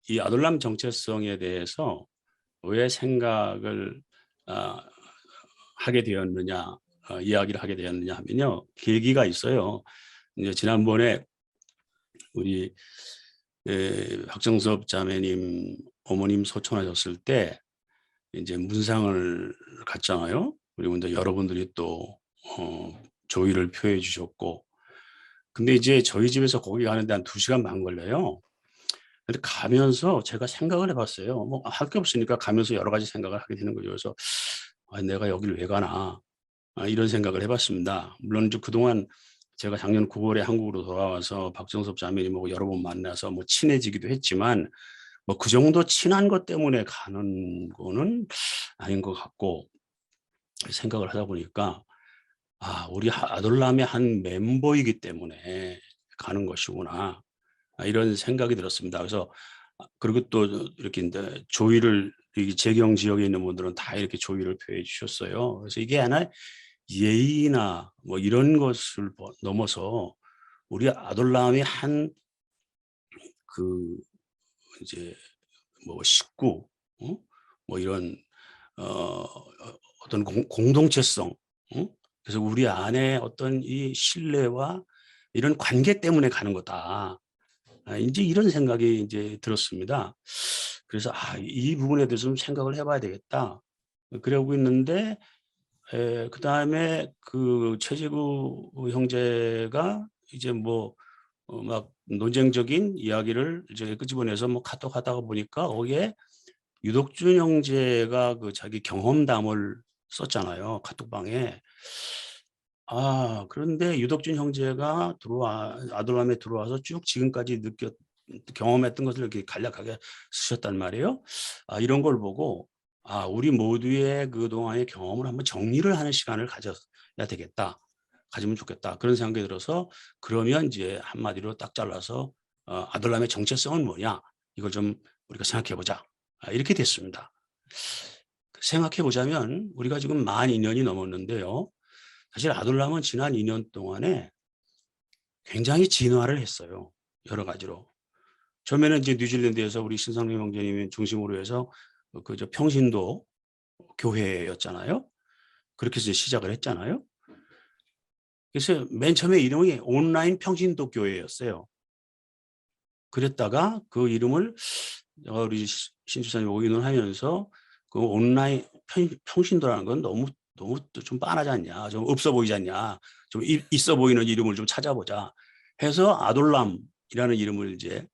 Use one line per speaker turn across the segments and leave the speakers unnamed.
이 아둘람 정체성에 대해서 왜 생각을 하게 되었느냐, 이야기를 하게 되었느냐 하면요. 계기가 있어요. 이제 지난번에 우리 박정섭 자매님 어머님 소천하셨을 때 이제 문상을 갔잖아요. 그리고 이제 여러분들이 또 조의를 표해 주셨고, 근데 이제 저희 집에서 거기 가는데 한 2시간 반 걸려요. 근데 가면서 제가 생각을 해봤어요. 뭐 할 게 없으니까 가면서 여러 가지 생각을 하게 되는 거죠. 그래서 내가 여기를 왜 가나, 이런 생각을 해봤습니다. 물론 이제 그동안 제가 작년 9월에 한국으로 돌아와서 박정섭 자매님하고 여러 번 만나서 뭐 친해지기도 했지만 뭐 그 정도 친한 것 때문에 가는 거는 아닌 것 같고, 생각을 하다 보니까 우리 아돌람의 한 멤버이기 때문에 가는 것이구나, 이런 생각이 들었습니다. 그래서 그리고 또 이렇게 이제 조의를, 이 재경 지역에 있는 분들은 다 이렇게 조의를 표해 주셨어요. 그래서 이게 하나의 예의나 뭐 이런 것을 넘어서 우리 아돌람의 한 그 이제 뭐 식구, 뭐 이런 어, 어떤 공동체성, 그래서 우리 안에 어떤 이 신뢰와 이런 관계 때문에 가는 거다. 이제 이런 생각이 이제 들었습니다. 그래서 이 부분에 대해서 좀 생각을 해봐야 되겠다. 그러고 있는데, 그 다음에 그 최재구 형제가 이제 뭐 막 논쟁적인 이야기를 이제 끄집어내서 뭐 카톡 하다가 보니까 거기에 유독준 형제가 그 자기 경험담을 썼잖아요, 카톡방에. 그런데 유독준 형제가 아들람에 들어와서 쭉 지금까지 경험했던 것을 이렇게 간략하게 쓰셨단 말이에요. 이런 걸 보고, 우리 모두의 그동안의 경험을 한번 정리를 하는 시간을 가져야 되겠다. 가지면 좋겠다. 그런 생각이 들어서, 그러면 이제 한마디로 딱 잘라서, 아들람의 정체성은 뭐냐? 이걸 좀 우리가 생각해 보자. 이렇게 됐습니다. 생각해 보자면 우리가 지금 만 2년이 넘었는데요. 사실 아둘람은 지난 2년 동안에 굉장히 진화를 했어요. 여러 가지로. 처음에는 이제 뉴질랜드에서 우리 신상림 형제님 중심으로 해서 그저 평신도 교회였잖아요. 그렇게 해서 시작을 했잖아요. 그래서 맨 처음에 이름이 온라인 평신도 교회였어요. 그랬다가 그 이름을 우리 신주사님하고 의논하면서 그 온라인 평신도라는 건 너무 좀 빤하지 않냐, 좀 없어 보이지 않냐, 좀 있어 보이는 이름을 좀 찾아보자 해서 아돌람이라는 이름을 이제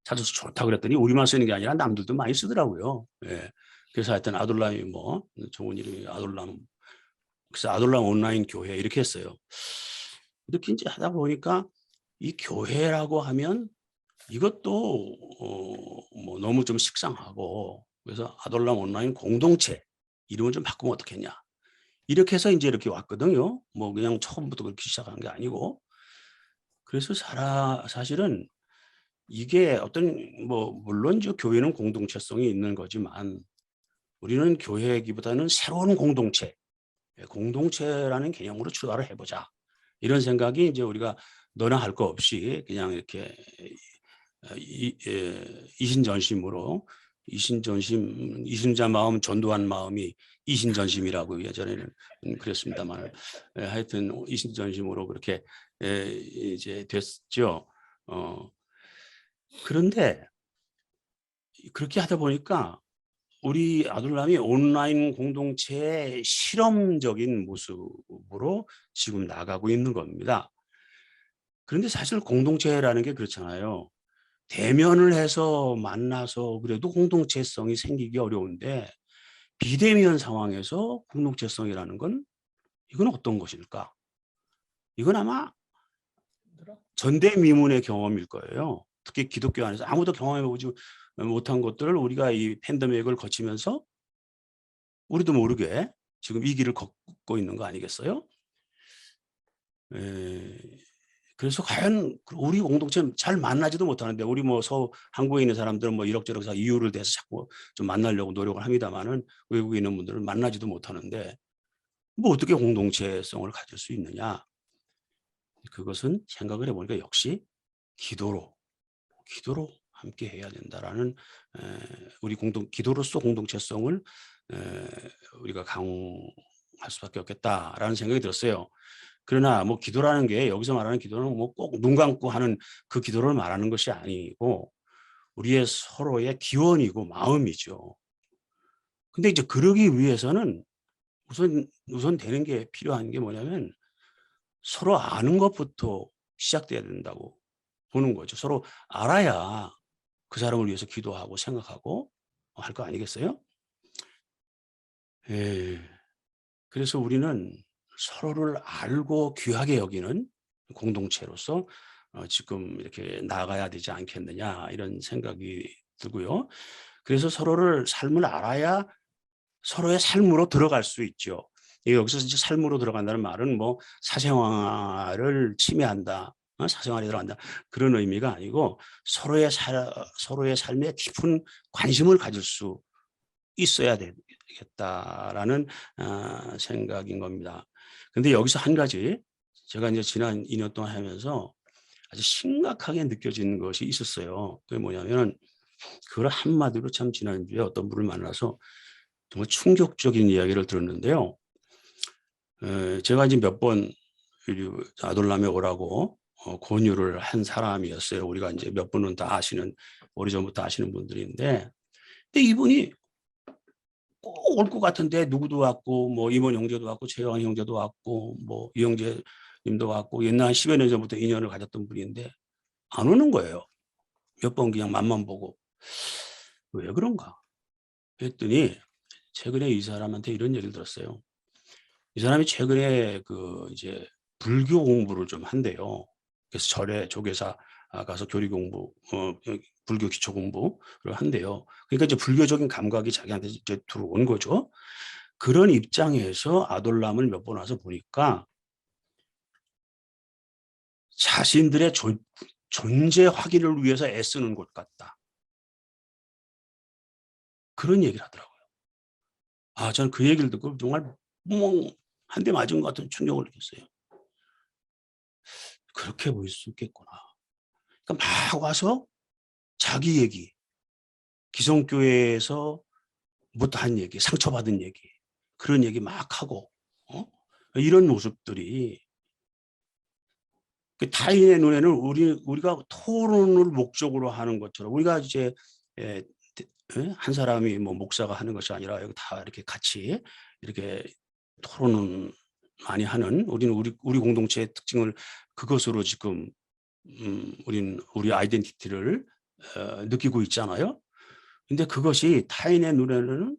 찾아서 좋다고 그랬더니 우리만 쓰는 게 아니라 남들도 많이 쓰더라고요. 예. 그래서 하여튼 아돌람이 뭐 좋은 이름이 아돌람. 그래서 아돌람 온라인 교회 이렇게 했어요. 이렇게 이제 하다 보니까 이 교회라고 하면 이것도 뭐 너무 좀 식상하고, 그래서 아돌람 온라인 공동체 이름을 좀 바꾸면 어떻겠냐, 이렇게 해서 이제 이렇게 왔거든요. 뭐 그냥 처음부터 그렇게 시작한 게 아니고. 그래서 사실은 이게 어떤 뭐 물론 저 교회는 공동체성이 있는 거지만 우리는 교회이기보다는 새로운 공동체, 공동체라는 개념으로 출발을 해보자, 이런 생각이 이제 우리가 너나 할 거 없이 그냥 이렇게 이신전심으로, 이신자 마음 전도한 마음이 이신전심이라고 예전에는 그랬습니다만, 하여튼 이신전심으로 그렇게 이제 됐죠. 그런데 그렇게 하다 보니까 우리 아둘람이 온라인 공동체의 실험적인 모습으로 지금 나가고 있는 겁니다. 그런데 사실 공동체라는 게 그렇잖아요. 대면을 해서 만나서 그래도 공동체성이 생기기 어려운데, 비대면 상황에서 공동체성이라는 건 이건 어떤 것일까? 이건 아마 전대미문의 경험일 거예요. 특히 기독교 안에서 아무도 경험해보지 못한 것들을 우리가 이 팬데믹을 거치면서 우리도 모르게 지금 이 길을 걷고 있는 거 아니겠어요? 그래서 과연 우리 공동체는 잘 만나지도 못하는데, 우리 뭐 한국에 있는 사람들은 뭐 이럭저럭 이유를 대서 자꾸 좀 만나려고 노력을 합니다만은 외국에 있는 분들은 만나지도 못하는데 뭐 어떻게 공동체성을 가질 수 있느냐? 그것은 생각을 해보니까 역시 기도로 함께 해야 된다라는 우리 기도로서 공동체성을 우리가 강화할 수밖에 없겠다라는 생각이 들었어요. 그러나 뭐 기도라는 게 여기서 말하는 기도는 뭐 꼭 눈 감고 하는 그 기도를 말하는 것이 아니고 우리의 서로의 기원이고 마음이죠. 근데 이제 그러기 위해서는 우선 되는 게 필요한 게 뭐냐면 서로 아는 것부터 시작돼야 된다고 보는 거죠. 서로 알아야 그 사람을 위해서 기도하고 생각하고 할 거 아니겠어요? 예. 그래서 우리는 서로를 알고 귀하게 여기는 공동체로서 지금 이렇게 나아가야 되지 않겠느냐 이런 생각이 들고요. 그래서 서로를 삶을 알아야 서로의 삶으로 들어갈 수 있죠. 여기서 이제 삶으로 들어간다는 말은 뭐 사생활을 침해한다, 사생활에 들어간다 그런 의미가 아니고 서로의 삶에 깊은 관심을 가질 수 있어야 되겠다라는 생각인 겁니다. 근데 여기서 한 가지 제가 이제 지난 2년 동안 하면서 아주 심각하게 느껴지는 것이 있었어요. 그게 뭐냐면 그걸 한마디로 참 지난주에 어떤 분을 만나서 정말 충격적인 이야기를 들었는데요. 제가 이제 몇 번 아돌람에 오라고 권유를 한 사람이었어요. 우리가 이제 몇 분은 다 아시는 오래전부터 아시는 분들인데, 근데 이분이 꼭 올 것 같은데 누구도 왔고 뭐 임원 형제도 왔고 최영환 형제도 왔고 뭐 이영재 님도 왔고 옛날 10여 년 전부터 인연을 가졌던 분인데 안 오는 거예요. 몇 번 그냥 맛만 보고. 왜 그런가 했더니 최근에 이 사람한테 이런 얘기를 들었어요. 이 사람이 최근에 그 이제 불교 공부를 좀 한대요. 그래서 절에 조계사 가서 교리 공부, 불교 기초 공부를 한대요. 그러니까 이제 불교적인 감각이 자기한테 이제 들어온 거죠. 그런 입장에서 아돌람을 몇 번 와서 보니까 자신들의 존재 확인을 위해서 애쓰는 것 같다. 그런 얘기를 하더라고요. 저는 그 얘기를 듣고 정말 한 대 맞은 것 같은 충격을 느꼈어요. 그렇게 보일 수 있겠구나. 그러니까 막 와서 자기 얘기, 기성교회에서 못한 얘기, 상처받은 얘기, 그런 얘기 막 하고, 이런 모습들이 그 타인의 눈에는 우리가 토론을 목적으로 하는 것처럼 우리가 이제 한 사람이 뭐 목사가 하는 것이 아니라 여기 다 이렇게 같이 이렇게 토론을 많이 하는 우리 공동체의 특징을 그것으로 지금 우리 아이덴티티를 느끼고 있잖아요. 근데 그것이 타인의 눈에는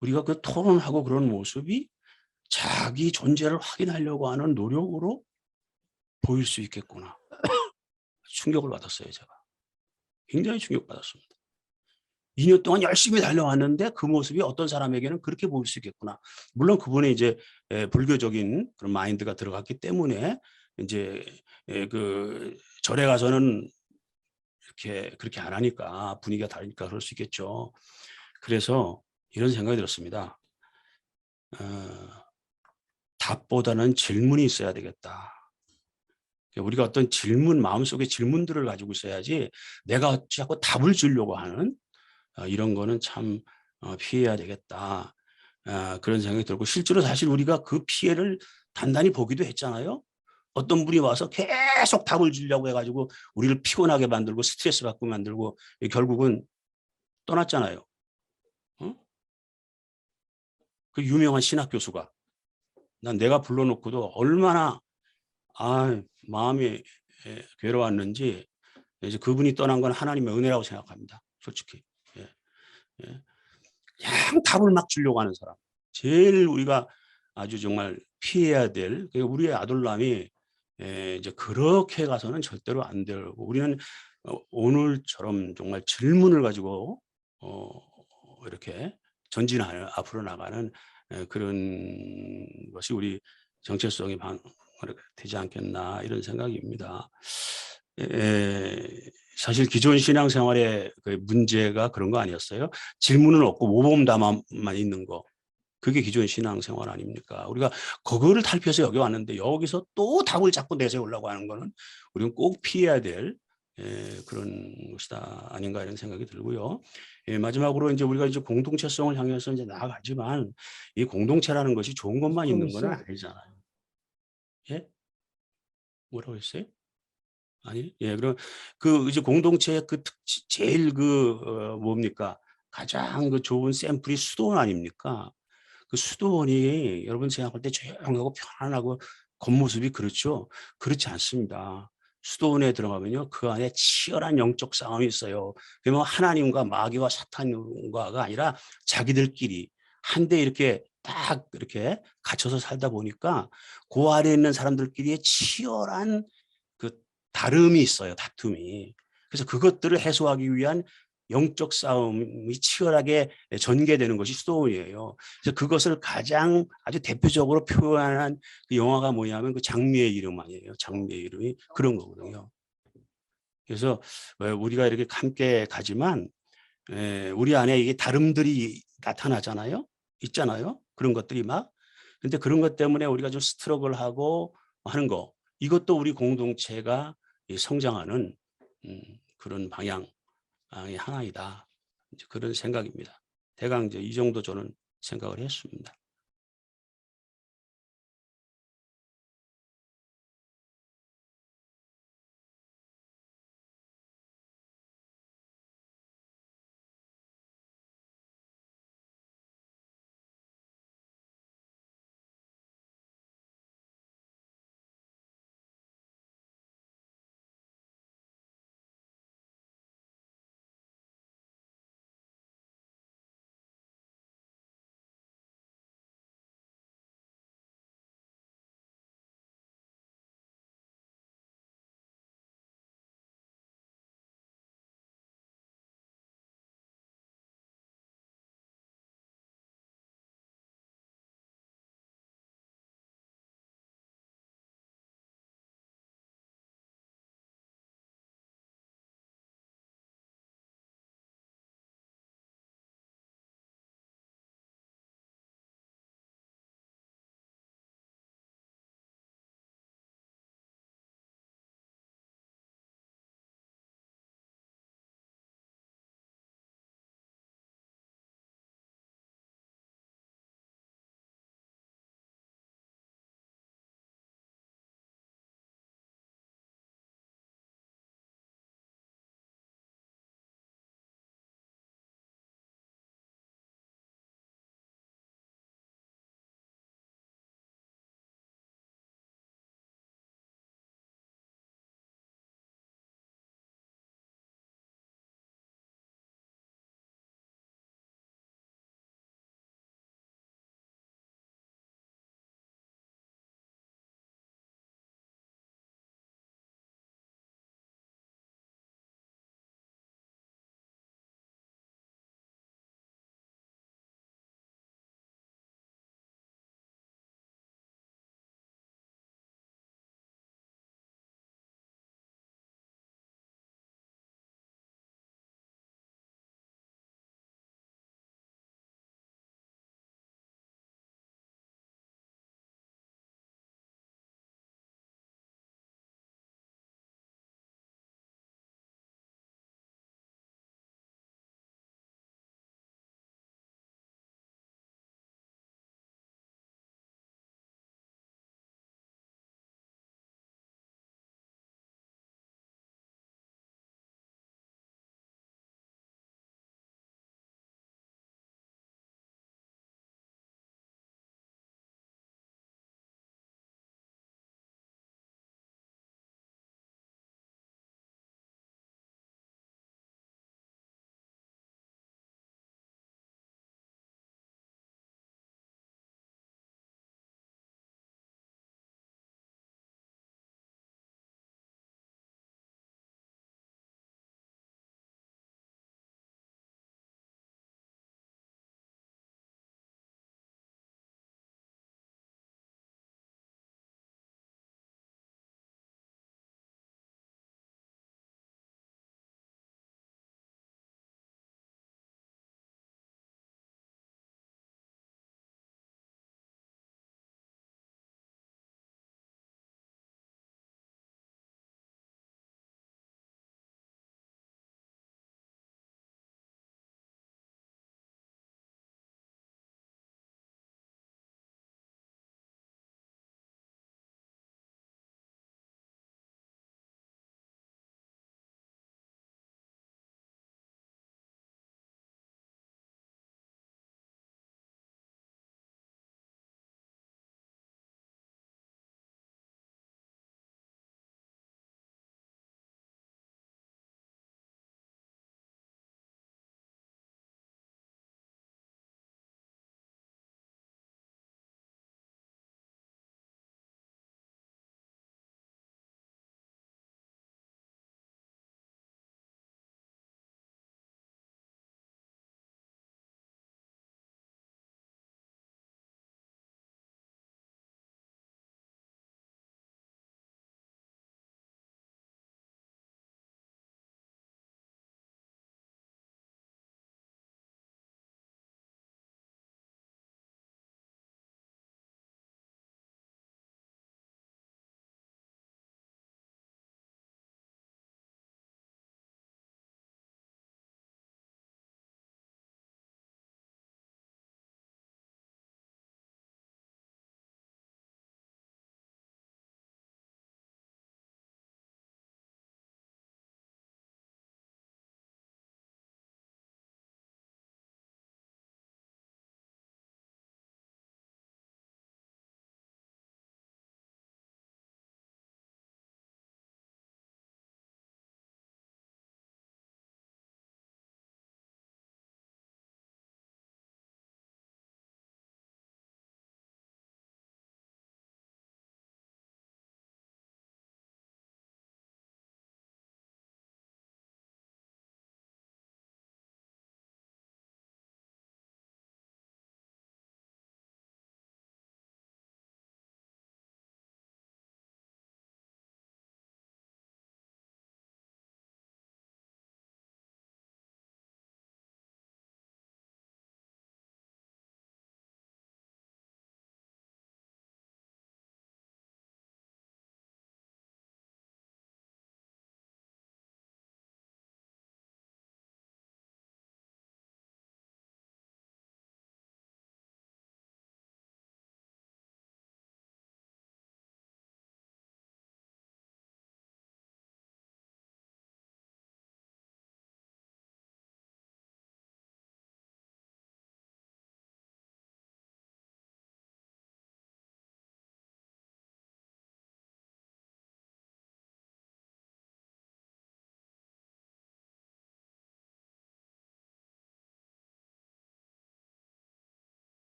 우리가 그 토론하고 그런 모습이 자기 존재를 확인하려고 하는 노력으로 보일 수 있겠구나. 충격을 받았어요, 제가. 굉장히 충격받았습니다. 2년 동안 열심히 달려왔는데 그 모습이 어떤 사람에게는 그렇게 보일 수 있겠구나. 물론 그분의 이제 불교적인 그런 마인드가 들어갔기 때문에 이제 그 절에 가서는 이렇게 그렇게 안 하니까 분위기가 다르니까 그럴 수 있겠죠. 그래서 이런 생각이 들었습니다. 답보다는 질문이 있어야 되겠다. 우리가 어떤 마음속에 질문들을 가지고 있어야지 내가 자꾸 답을 주려고 하는 이런 거는 참 피해야 되겠다. 그런 생각이 들고 실제로 사실 우리가 그 피해를 단단히 보기도 했잖아요. 어떤 분이 와서 계속 답을 주려고 해가지고 우리를 피곤하게 만들고 스트레스 받고 만들고 결국은 떠났잖아요. 그 유명한 신학 교수가 난 내가 불러놓고도 얼마나 마음이 괴로웠는지 이제 그분이 떠난 건 하나님의 은혜라고 생각합니다. 솔직히. 예. 그냥 답을 막 주려고 하는 사람. 제일 우리가 아주 정말 피해야 될 우리의 아돌람이 이제 그렇게 가서는 절대로 안 되고 우리는 오늘처럼 정말 질문을 가지고 이렇게 전진하는 앞으로 나가는 그런 것이 우리 정체성이 되지 않겠나 이런 생각입니다. 사실 기존 신앙생활의 그 문제가 그런 거 아니었어요? 질문은 없고 모범답만 있는 거. 그게 기존 신앙생활 아닙니까? 우리가 그거를 탈피해서 여기 왔는데 여기서 또 답을 자꾸 내세우려고 하는 거는 우리는 꼭 피해야 될 그런 것이다 아닌가 이런 생각이 들고요. 마지막으로 이제 우리가 이제 공동체성을 향해서 이제 나아가지만 이 공동체라는 것이 좋은 것만 있는 건
Commission.
아니잖아요. 예? 뭐라고 했어요? 아니, 예, 그럼 그 이제 공동체의 그 제일 그 뭡니까? 가장 그 좋은 샘플이 수도원 아닙니까? 그 수도원이 여러분 생각할 때 조용하고 편안하고 겉모습이 그렇죠? 그렇지 않습니다. 수도원에 들어가면요. 그 안에 치열한 영적 싸움이 있어요. 그러면 하나님과 마귀와 사탄과가 아니라 자기들끼리 한데 이렇게 딱 이렇게 갇혀서 살다 보니까 그 안에 있는 사람들끼리의 치열한 그 다름이 있어요, 다툼이. 그래서 그것들을 해소하기 위한 영적 싸움이 치열하게 전개되는 것이 수도원이에요. 그래서 그것을 가장 아주 대표적으로 표현한 그 영화가 뭐냐면 그 장미의 이름 아니에요. 장미의 이름이 그런 거거든요. 그래서 우리가 이렇게 함께 가지만 우리 안에 이게 다름들이 나타나잖아요. 있잖아요. 그런 것들이 막. 근데 그런 것 때문에 우리가 좀 스트러글하고 하는 거. 이것도 우리 공동체가 성장하는 그런 방향의 하나이다. 이제 그런 생각입니다. 대강 이제 이 정도 저는 생각을 했습니다.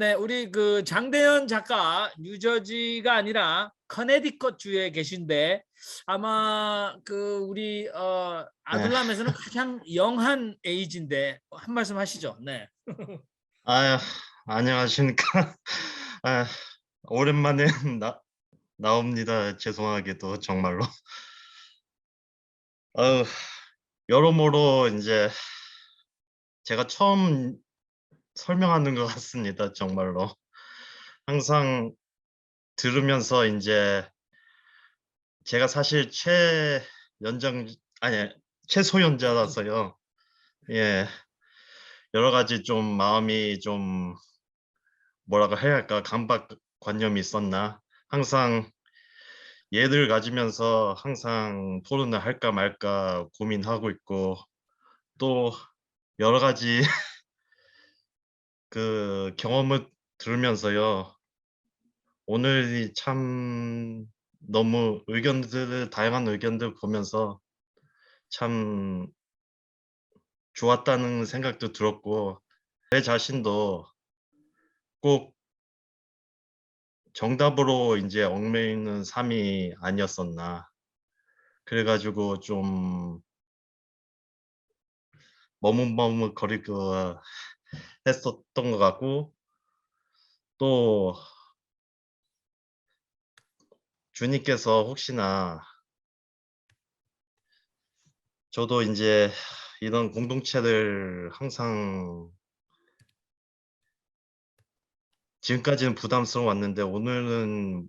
네, 우리 그 장대현 작가 뉴저지가 아니라 커네디컷 주에 계신데 아마 그 우리
네.
아둘람에서는 가장 영한 에이지인데 한 말씀 하시죠. 네.
아유, 안녕하십니까. 아, 오랜만에 나옵니다. 죄송하게도 정말로. 아유, 여러모로 이제 제가 처음 설명하는 것 같습니다. 정말로. 항상 들으면서 이제 제가 사실 아니, 최소연자라서요. 예, 여러 가지 좀 마음이 좀 뭐라고 해야 할까, 강박관념이 있었나. 항상 얘를 가지면서 항상 토론을 할까 말까 고민하고 있고, 또 여러 가지 그 경험을 들으면서요. 오늘이 참 너무 다양한 의견들 보면서 참 좋았다는 생각도 들었고, 제 자신도 꼭 정답으로 이제 얽매이는 삶이 아니었었나. 그래가지고 좀 머뭇머뭇거리고 했었던 것 같고, 또 주님께서 혹시나 저도 이제 이런 공동체를 항상 지금까지는 부담스러웠는데 오늘은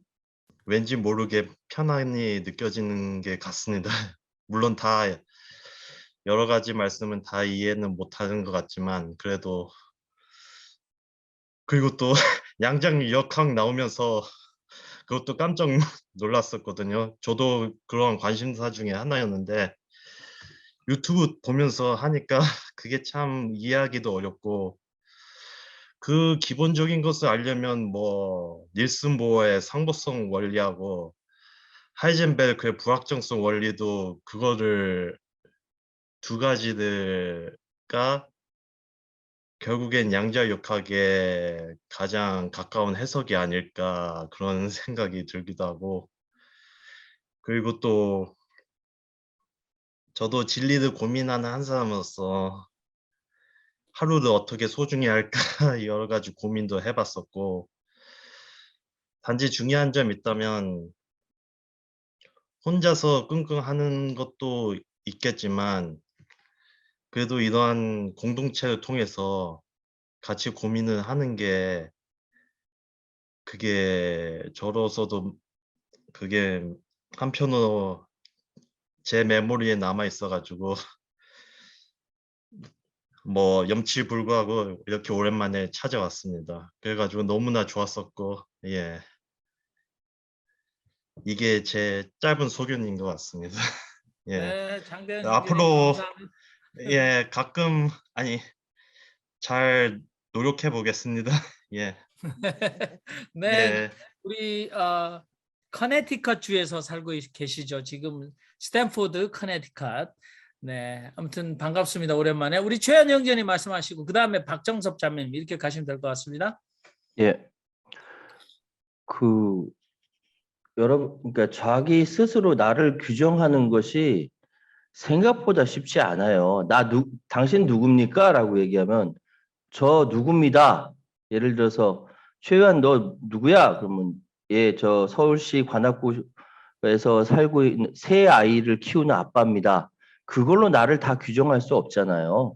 왠지 모르게 편안히 느껴지는 게 같습니다. 물론 다 여러 가지 말씀은 다 이해는 못하는 것 같지만 그래도, 그리고 또 양장 역학 나오면서 그것도 깜짝 놀랐었거든요. 저도 그런 관심사 중에 하나였는데 유튜브 보면서 하니까 그게 참 이해하기도 어렵고, 그 기본적인 것을 알려면 뭐 닐슨 보어의 상보성 원리하고 하이젠베르크의 불확정성 원리도, 그거를 두 가지가 결국엔 양자역학에 가장 가까운 해석이 아닐까, 그런 생각이 들기도 하고, 그리고 또 저도 진리를 고민하는 한 사람으로서 하루를 어떻게 소중히 할까 여러 가지 고민도 해봤었고, 단지 중요한 점 있다면 혼자서 끙끙 하는 것도 있겠지만 그래도 이러한 공동체를 통해서 같이 고민을 하는 게, 그게 저로서도 그게 한편으로 제 메모리에 남아 있어 가지고 뭐 염치불구하고 이렇게 오랜만에 찾아왔습니다. 그래 가지고 너무나 좋았었고, 예. 이게 제 짧은 소견인 것 같습니다. 예.
네, 장대현 중재님
앞으로
감사합니다.
예, 가끔 아니 잘 노력해 보겠습니다. 예.
네,
예.
우리 커네티컷 주에서 살고 계시죠. 지금 스탠포드 커네티컷. 네, 아무튼 반갑습니다. 오랜만에 우리 최현영 의원님 말씀하시고 그 다음에 박정섭 자매님 이렇게 가시면 될 것 같습니다.
예. 그 여러분, 그러니까 자기 스스로 나를 규정하는 것이 생각보다 쉽지 않아요. 당신 누굽니까? 라고 얘기하면 저 누굽니다. 예를 들어서 최유한 너 누구야? 그러면 예, 저 서울시 관악구에서 살고 있는 세 아이를 키우는 아빠입니다. 그걸로 나를 다 규정할 수 없잖아요.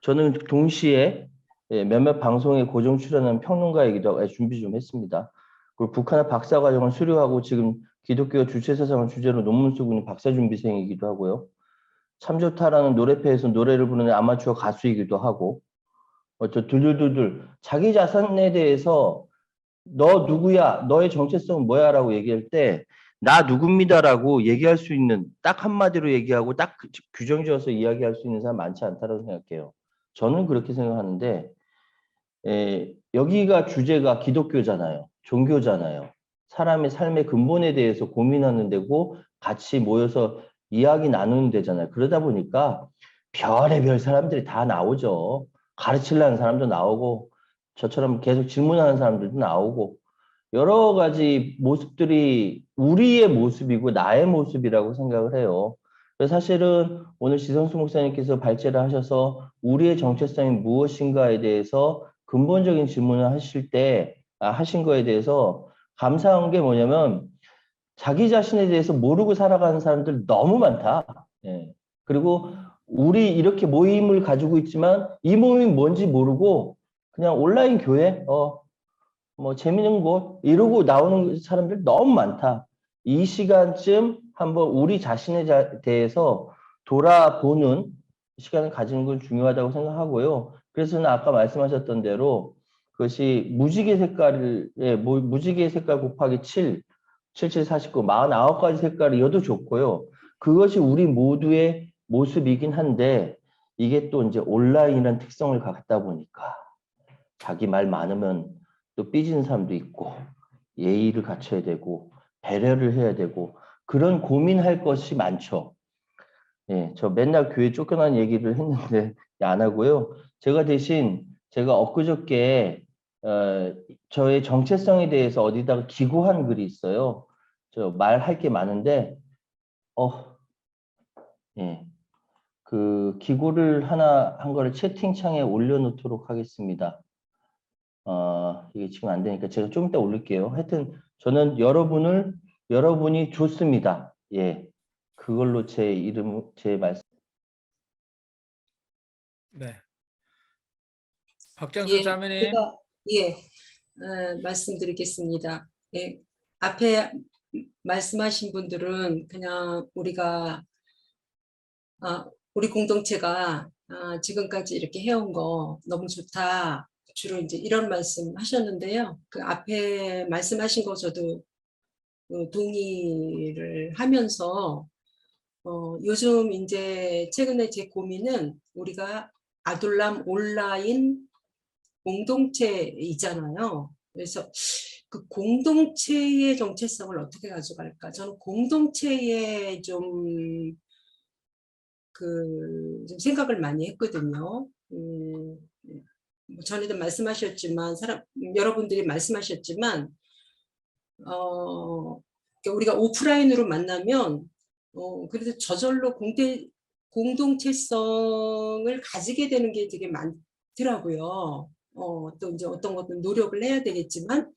저는 동시에 몇몇 방송에 고정 출연한 평론가이기도 하고 준비 좀 했습니다. 그리고 북한의 박사과정을 수료하고 지금 기독교 주체사상을 주제로 논문 쓰고 있는 박사준비생이기도 하고요. 참 좋다라는 노래패에서 노래를 부르는 아마추어 가수이기도 하고, 저 둘둘둘둘 자기 자산에 대해서 너 누구야? 너의 정체성은 뭐야? 라고 얘기할 때 나 누굽니다라고 얘기할 수 있는, 딱 한마디로 얘기하고 딱 규정 지어서 이야기할 수 있는 사람 많지 않다고 생각해요. 저는 그렇게 생각하는데, 여기가 주제가 기독교잖아요. 종교잖아요. 사람의 삶의 근본에 대해서 고민하는 데고 같이 모여서 이야기 나누는 데잖아요. 그러다 보니까 별의별 사람들이 다 나오죠. 가르치려는 사람도 나오고 저처럼 계속 질문하는 사람들도 나오고 여러 가지 모습들이 우리의 모습이고 나의 모습이라고 생각을 해요. 그래서 사실은 오늘 지성수 목사님께서 발제를 하셔서 우리의 정체성이 무엇인가에 대해서 근본적인 질문을 하신 거에 대해서 감사한 게 뭐냐면 자기 자신에 대해서 모르고 살아가는 사람들 너무 많다. 예. 그리고 우리 이렇게 모임을 가지고 있지만 이 모임이 뭔지 모르고 그냥 온라인 교회, 뭐 재밌는 곳 이러고 나오는 사람들 너무 많다. 이 시간쯤 한번 우리 자신에 대해서 돌아보는 시간을 가지는 건 중요하다고 생각하고요. 그래서 저는 아까 말씀하셨던 대로 그것이 무지개 색깔 곱하기 7, 77, 49, 49가지 색깔이어도 좋고요. 그것이 우리 모두의 모습이긴 한데 이게 또 이제 온라인이라는 특성을 갖다 보니까 자기 말 많으면 또 삐지는 사람도 있고 예의를 갖춰야 되고 배려를 해야 되고 그런 고민할 것이 많죠. 예, 저 맨날 교회 쫓겨난 얘기를 했는데 안 하고요. 제가 대신 제가 엊그저께 저의 정체성에 대해서 어디다가 기고한 글이 있어요. 저 말할 게 많은데 예, 그 기고를 하나 한 거를 채팅창에 올려놓도록 하겠습니다. 이게 지금 안 되니까 제가 좀 이따 올릴게요. 하여튼 저는 여러분이 좋습니다. 예, 그걸로 제 말씀.
네. 박정섭 자매님.
말씀드리겠습니다. 예, 앞에 말씀하신 분들은 그냥 우리 공동체가 지금까지 이렇게 해온 거 너무 좋다. 주로 이제 이런 말씀 하셨는데요. 그 앞에 말씀하신 거 저도 동의를 하면서 요즘 이제 최근에 제 고민은 우리가 아둘람 온라인 공동체이잖아요. 그래서 그 공동체의 정체성을 어떻게 가져갈까? 저는 공동체에 좀 생각을 많이 했거든요. 전에도 말씀하셨지만 여러분들이 말씀하셨지만 우리가 오프라인으로 만나면 그래도 저절로 공동체성을 가지게 되는 게 되게 많더라고요. 또 이제 어떤 것은 노력을 해야 되겠지만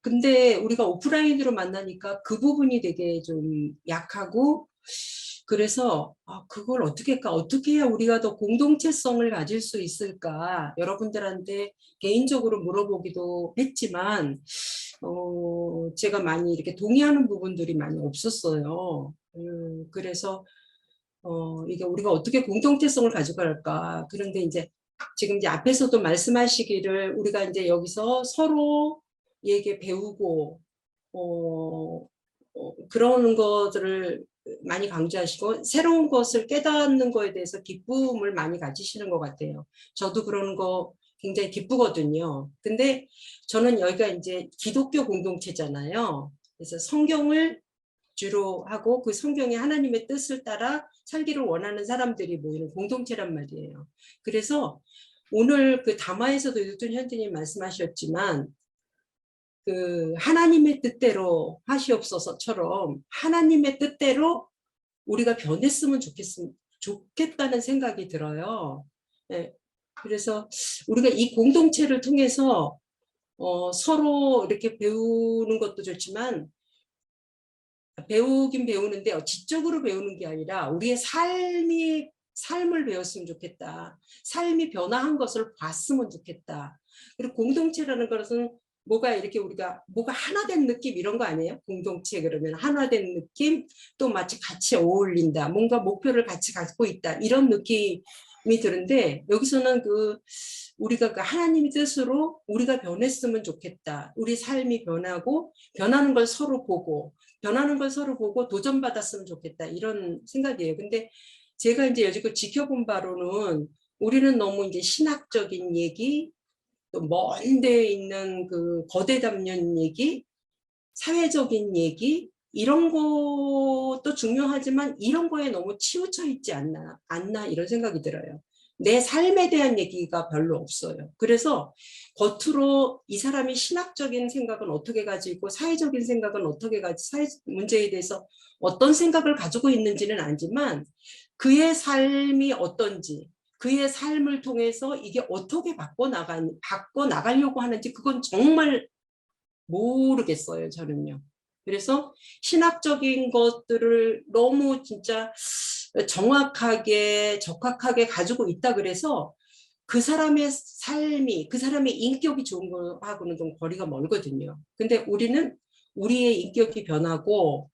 근데 우리가 오프라인으로 만나니까 그 부분이 되게 좀 약하고 그래서 그걸 어떻게 할까? 어떻게 해야 우리가 더 공동체성을 가질 수 있을까? 여러분들한테 개인적으로 물어보기도 했지만 제가 많이 이렇게 동의하는 부분들이 많이 없었어요. 그래서 이게 우리가 어떻게 공동체성을 가져갈까? 그런데 이제 지금 이제 앞에서도 말씀하시기를 우리가 이제 여기서 서로 얘기 배우고 그런 것들을 많이 강조하시고 새로운 것을 깨닫는 거에 대해서 기쁨을 많이 가지시는 것 같아요. 저도 그런 거 굉장히 기쁘거든요. 근데 저는 여기가 이제 기독교 공동체잖아요. 그래서 성경을 주로 하고 그 성경의 하나님의 뜻을 따라 살기를 원하는 사람들이 모이는 공동체란 말이에요. 그래서 오늘 그 담화에서도 유돈 현진님 말씀하셨지만 그 하나님의 뜻대로 하시옵소서처럼 하나님의 뜻대로 우리가 변했으면 좋겠다는 생각이 들어요. 네. 그래서 우리가 이 공동체를 통해서 서로 이렇게 배우는 것도 좋지만 배우긴 배우는데 지적으로 배우는 게 아니라 우리의 삶을 배웠으면 좋겠다. 삶이 변화한 것을 봤으면 좋겠다. 그리고 공동체라는 것은 뭐가 하나 된 느낌 이런 거 아니에요? 공동체 그러면 하나 된 느낌, 또 마치 같이 어울린다. 뭔가 목표를 같이 갖고 있다. 이런 느낌이 드는데 여기서는 우리가 그 하나님의 뜻으로 우리가 변했으면 좋겠다. 우리 삶이 변하고 변하는 걸 서로 보고 도전받았으면 좋겠다. 이런 생각이에요. 근데 제가 이제 여지껏 지켜본 바로는 우리는 너무 이제 신학적인 얘기, 또 먼 데에 있는 그 거대 담론 얘기, 사회적인 얘기 이런 것도 중요하지만 이런 거에 너무 치우쳐 있지 않나 이런 생각이 들어요. 내 삶에 대한 얘기가 별로 없어요. 그래서 겉으로 이 사람이 신학적인 생각은 어떻게 가지고 사회적인 생각은 어떻게 가지고 사회 문제에 대해서 어떤 생각을 가지고 있는지는 알지만 그의 삶이 어떤지 그의 삶을 통해서 이게 어떻게 바꿔나가려고 하는지 그건 정말 모르겠어요, 저는요. 그래서 신학적인 것들을 너무 진짜 정확하게 적확하게 가지고 있다 그래서 그 사람의 삶이 그 사람의 인격이 좋은 거하고는 좀 거리가 멀거든요. 근데 우리는 우리의 인격이 변하고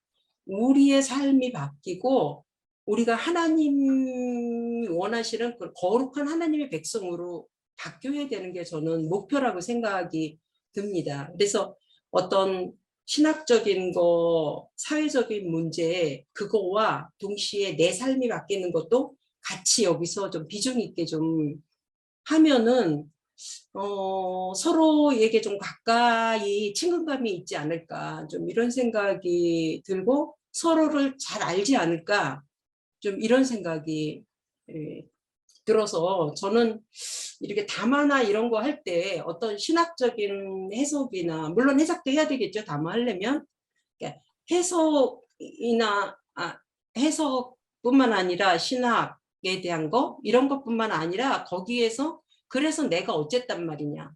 우리의 삶이 바뀌고 우리가 하나님 원하시는 그 거룩한 하나님의 백성으로 바뀌어야 되는 게 저는 목표라고 생각이 듭니다. 그래서 어떤 신학적인 거, 사회적인 문제 그거와 동시에 내 삶이 바뀌는 것도 같이 여기서 좀 비중 있게 좀 하면은 서로에게 좀 가까이 친근감이 있지 않을까 좀 이런 생각이 들고 서로를 잘 알지 않을까 좀 이런 생각이 들어서 저는 이렇게 담화나 이런 거 할 때 어떤 신학적인 해석이나 물론 해석도 해야 되겠죠. 담화하려면 해석이나 해석뿐만 아니라 신학에 대한 거 이런 것뿐만 아니라 거기에서 그래서 내가 어쨌단 말이냐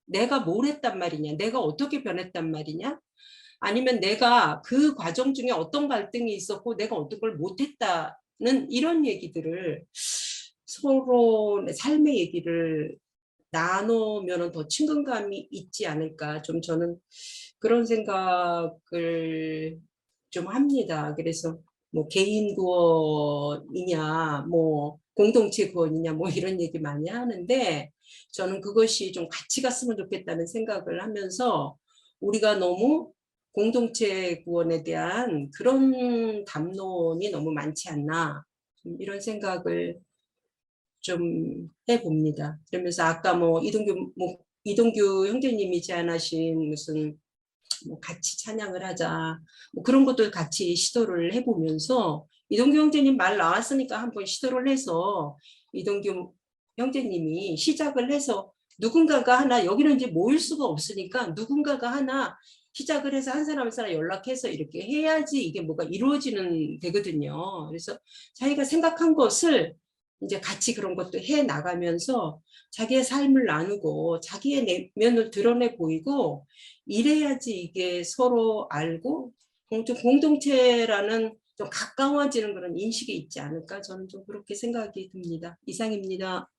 내가 뭘 했단 말이냐 내가 어떻게 변했단 말이냐 아니면 내가 그 과정 중에 어떤 갈등이 있었고 내가 어떤 걸 못했다는 이런 얘기들을 서로 삶의 얘기를 나누면 더 친근감이 있지 않을까 좀 저는 그런 생각을 좀 합니다. 그래서 뭐 개인 구원이냐 뭐 공동체 구원이냐 뭐 이런 얘기 많이 하는데 저는 그것이 좀 같이 갔으면 좋겠다는 생각을 하면서 우리가 너무 공동체 구원에 대한 그런 담론이 너무 많지 않나 이런 생각을 좀 해봅니다. 그러면서 아까 뭐 이동규 형제님이 제안하신 무슨 뭐 같이 찬양을 하자 뭐 그런 것들 같이 시도를 해보면서 이동규 형제님 말 나왔으니까 한번 시도를 해서 이동규 형제님이 시작을 해서 누군가가 하나 여기는 이제 모일 수가 없으니까 누군가가 하나 시작을 해서 한 사람 한 사람 연락해서 이렇게 해야지 이게 뭐가 이루어지는 되거든요. 그래서 자기가 생각한 것을 이제 같이 그런 것도 해 나가면서 자기의 삶을 나누고 자기의 내면을 드러내 보이고 이래야지 이게 서로 알고 공동체라는 좀 가까워지는 그런 인식이 있지 않을까 저는 좀 그렇게 생각이 듭니다. 이상입니다.